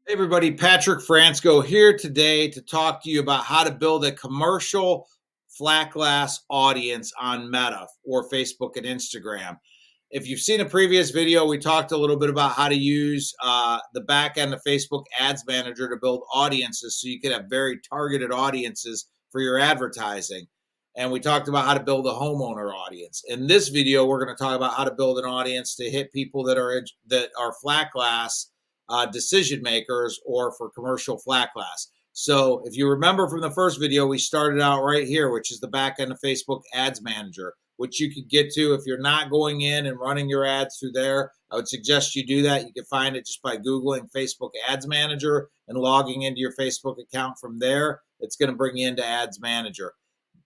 Hey everybody, Patrick Fransco here today to talk to you about how to build a commercial flat glass audience on Meta or Facebook and Instagram. If you've seen a previous video, we talked a little bit about how to use the back end of Facebook Ads Manager to build audiences so you can have very targeted audiences for your advertising. And we talked about how to build a homeowner audience. In this video, we're going to talk about how to build an audience to hit people that are flat glass decision makers or for commercial flat glass. So if you remember from the first video, we started out right here, which is the back end of Facebook Ads Manager, which you could get to if you're not going in and running your ads through there. I would suggest you do that. You can find it just by Googling Facebook Ads Manager and logging into your Facebook account from there. It's going to bring you into Ads Manager.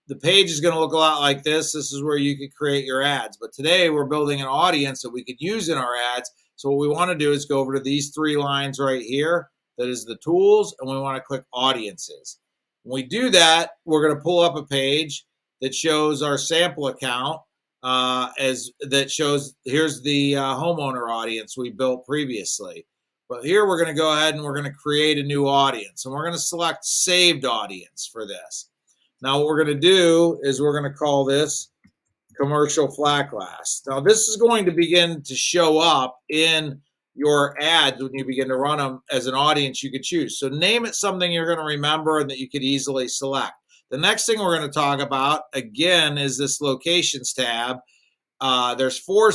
The page is going to look a lot like this. This is where you could create your ads. But today we're building an audience that we could use in our ads. So what we want to do is go over to these three lines right here. That is the tools, and we want to click audiences. When we do that, we're going to pull up a page that shows our sample account here's the homeowner audience we built previously. But here we're going to go ahead and we're going to create a new audience, and we're going to select saved audience for this. Now what we're going to do is we're going to call this commercial flat glass. Now this is going to begin to show up in your ads when you begin to run them as an audience you could choose. So name it something you're going to remember and that you could easily select. The next thing we're going to talk about again is this locations tab. There's four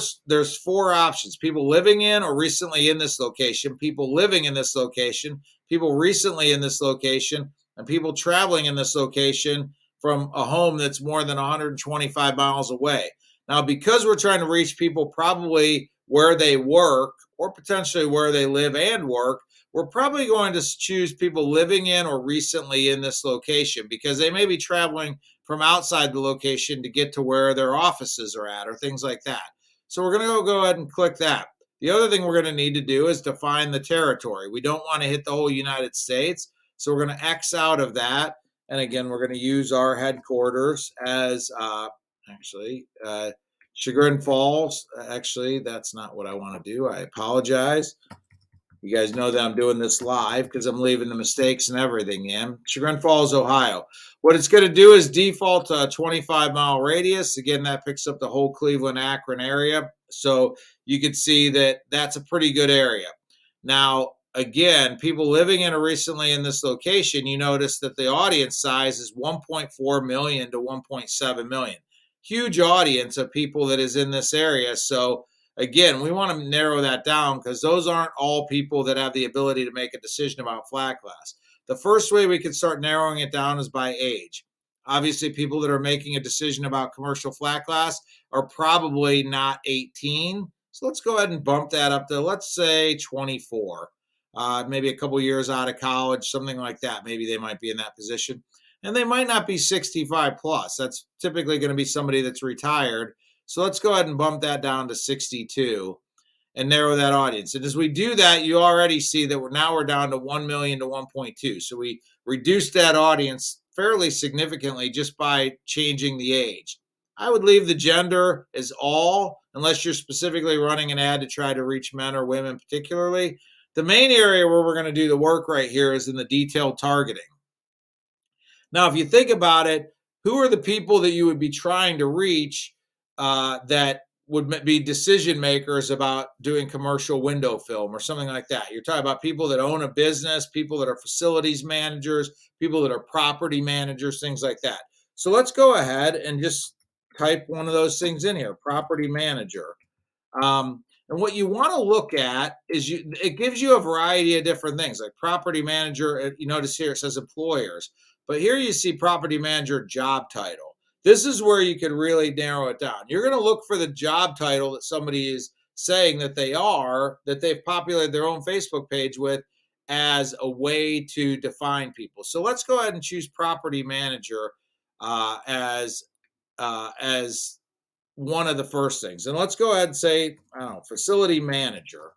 options: people living in or recently in this location, people living in this location, people recently in this location, and people traveling in this location from a home that's more than 125 miles away. Now, because we're trying to reach people probably where they work or potentially where they live and work, we're probably going to choose people living in or recently in this location because they may be traveling from outside the location to get to where their offices are at or things like that. So we're going to go ahead and click that. The other thing we're going to need to do is define the territory. We don't want to hit the whole United States. So we're going to X out of that. And again, we're going to use our headquarters as Chagrin Falls. Actually, that's not what I want to do. I apologize. You guys know that I'm doing this live because I'm leaving the mistakes and everything in. Chagrin Falls, Ohio. What it's going to do is default to a 25-mile radius. Again, that picks up the whole Cleveland, Akron area. So you can see that that's a pretty good area. Now, again, people living in or recently in this location, you notice that the audience size is 1.4 million to 1.7 million. Huge audience of people that is in this area. So again, we want to narrow that down because those aren't all people that have the ability to make a decision about flat glass. The first way we can start narrowing it down is by age. Obviously, people that are making a decision about commercial flat glass are probably not 18. So let's go ahead and bump that up to, let's say, 24. Maybe a couple years out of college, something like that. Maybe they might be in that position. And they might not be 65 plus. That's typically going to be somebody that's retired. So let's go ahead and bump that down to 62 and narrow that audience. And as we do that, you already see that we're down to 1 million to 1.2. So we reduced that audience fairly significantly just by changing the age. I would leave the gender as all, unless you're specifically running an ad to try to reach men or women particularly. The main area where we're going to do the work right here is in the detailed targeting. Now, if you think about it, who are the people that you would be trying to reach that would be decision makers about doing commercial window film or something like that? You're talking about people that own a business, people that are facilities managers, people that are property managers, things like that. So let's go ahead and just type one of those things in here, property manager. And what you want to look at is it gives you a variety of different things like property manager. You notice here it says employers, but here you see property manager job title. This is where you can really narrow it down. You're going to look for the job title that somebody is saying that they've populated their own Facebook page with as a way to define people. So let's go ahead and choose property manager as one of the first things. And let's go ahead and say, I don't know, facility manager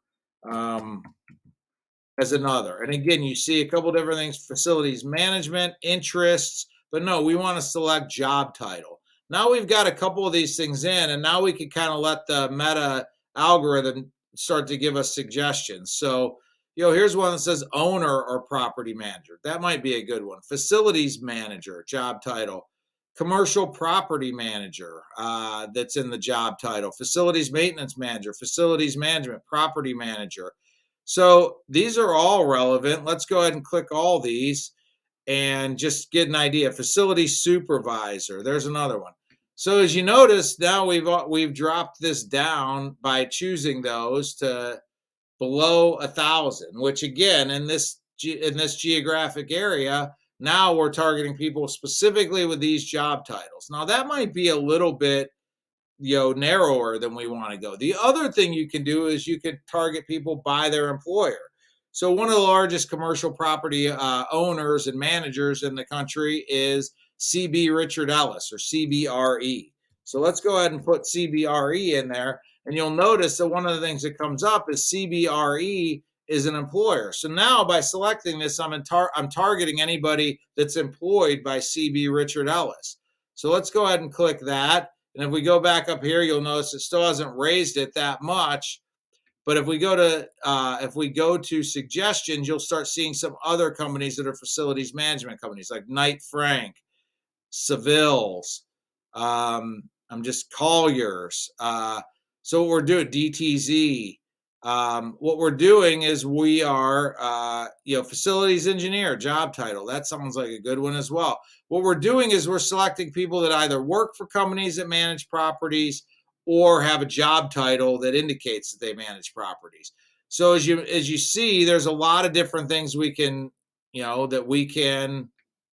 as another. And again, you see a couple different things: facilities management, interests, but no, we want to select job title. Now we've got a couple of these things in, and now we can kind of let the Meta algorithm start to give us suggestions. So, Here's one that says owner or property manager. That might be a good one. Facilities manager, job title. Commercial property manager, that's in the job title. Facilities maintenance manager, facilities management, property manager. So these are all relevant. Let's go ahead and click all these and just get an idea. Facility supervisor, there's another one. So as you notice, now we've dropped this down by choosing those to below 1,000, which again, in this geographic area, now we're targeting people specifically with these job titles. Now that might be a little bit narrower than we want to go. The other thing you can do is you could target people by their employer. So one of the largest commercial property owners and managers in the country is CB Richard Ellis, or CBRE. So let's go ahead and put CBRE in there, and you'll notice that one of the things that comes up is CBRE is an employer. So now by selecting this, I'm targeting anybody that's employed by CB Richard Ellis. So let's go ahead and click that. And if we go back up here, you'll notice it still hasn't raised it that much. But if we go to suggestions, you'll start seeing some other companies that are facilities management companies like Knight Frank, Seville's, I'm just Colliers. So what we're doing, DTZ. What we're doing is we are, facilities engineer, job title. That sounds like a good one as well. What we're doing is we're selecting people that either work for companies that manage properties or have a job title that indicates that they manage properties. So as you see, there's a lot of different things we can, that we can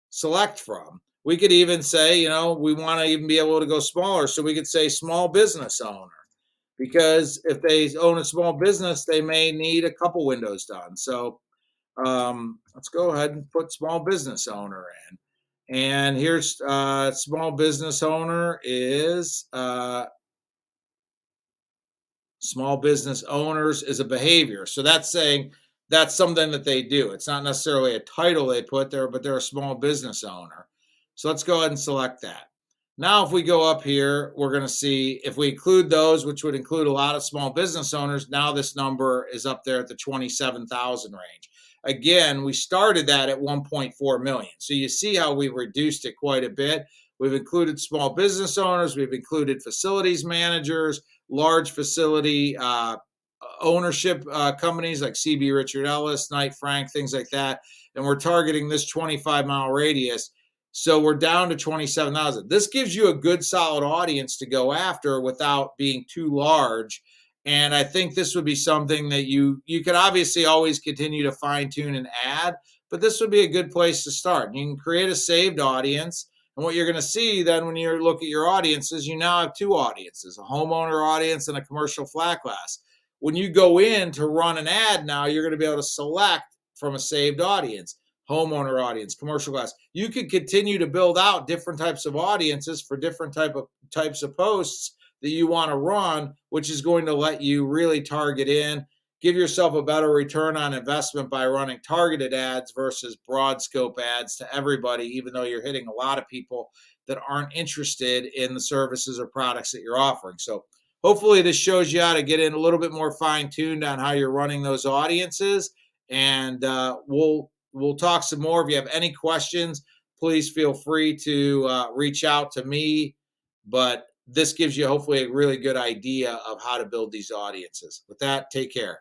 select from. We could even say, we want to even be able to go smaller. So we could say small business owner, because if they own a small business, they may need a couple windows done. So let's go ahead and put small business owner in. And here's small business owner is small business owners is a behavior. So that's saying that's something that they do. It's not necessarily a title they put there, but they're a small business owner. So let's go ahead and select that. Now, if we go up here, we're going to see if we include those, which would include a lot of small business owners, now this number is up there at the 27,000 range. Again, we started that at 1.4 million. So you see how we've reduced it quite a bit. We've included small business owners. We've included facilities managers, large facility ownership companies like CB Richard Ellis, Knight Frank, things like that. And we're targeting this 25-mile radius. So we're down to 27,000. This gives you a good solid audience to go after without being too large. And I think this would be something that you could obviously always continue to fine tune and add, but this would be a good place to start. You can create a saved audience. And what you're going to see then when you look at your audiences, you now have two audiences, a homeowner audience and a commercial flat glass. When you go in to run an ad now, you're going to be able to select from a saved audience. Homeowner audience, commercial glass. You could continue to build out different types of audiences for different types of posts that you want to run, which is going to let you really target in, give yourself a better return on investment by running targeted ads versus broad scope ads to everybody, even though you're hitting a lot of people that aren't interested in the services or products that you're offering. So hopefully this shows you how to get in a little bit more fine-tuned on how you're running those audiences, and we'll talk some more. If you have any questions, please feel free to reach out to me. But this gives you hopefully a really good idea of how to build these audiences. With that, take care.